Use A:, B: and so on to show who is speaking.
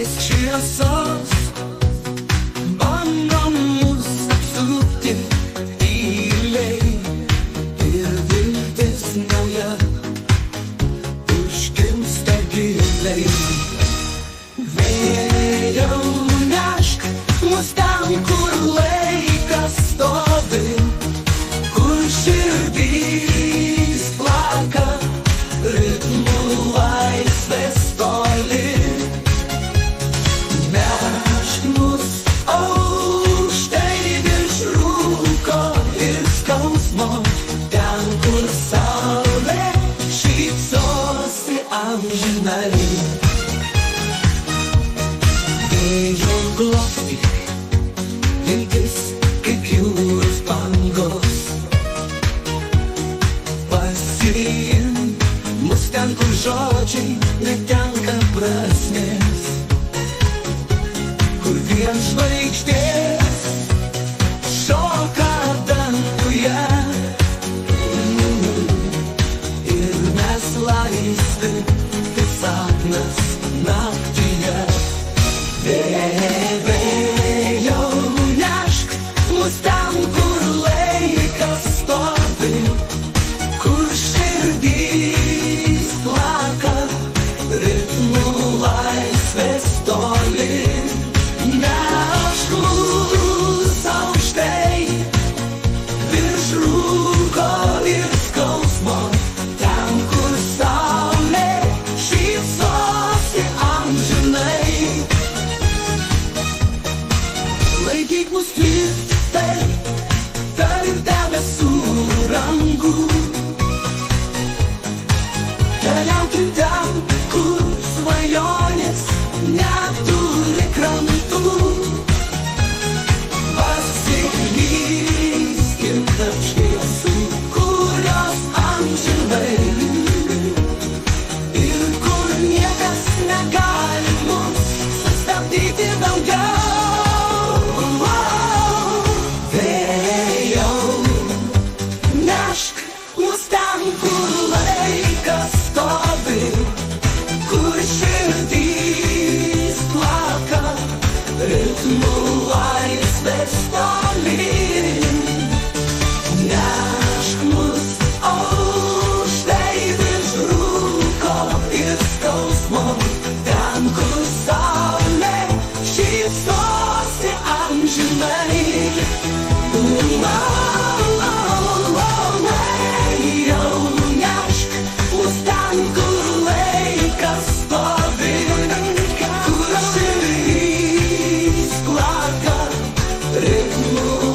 A: šviesos, bando mus apsupti tyliai ir viltis nauja užgimsta giliai. Vėjau nešk mus ten, kur laikas stovi, kur širdys plaka, ritmų laisvės toli. Nešk mus aukštai virš rūko ir skausmo, ten, kur saulė šypsosi amžinai. Vėjo glostyk, viltis kaip jūros bangos, pasiimk mus ten, kur žodžiai netenka prasmės, kur vien žvaigždės šoka danguje ir mes laisvi kaip sapnas naktyje. Vėjau nešk mus ten, kur laikas stovi, kur širdys plaka, ritmų laisvės toli. Nešk mus aukštai virš rūko ir skausmo, ten, kur saulė šypsosi amžinai. Laikyk mus tvirtai tarp debesų rangų, keliauti ten, kur svajonės neturi krantų. Pasiklysim tarp šviesų, kurios amžinai ir kur niekas negali mus sustabdyti daugiau. Ritmų laisvės toli. Nešk mus aukštai virš rūko ir skausmo, ten, kur saulė šypsosi amžinai. Vėjau nešk mus ten, kur laikas stovi, kur širdys plaka, ritmų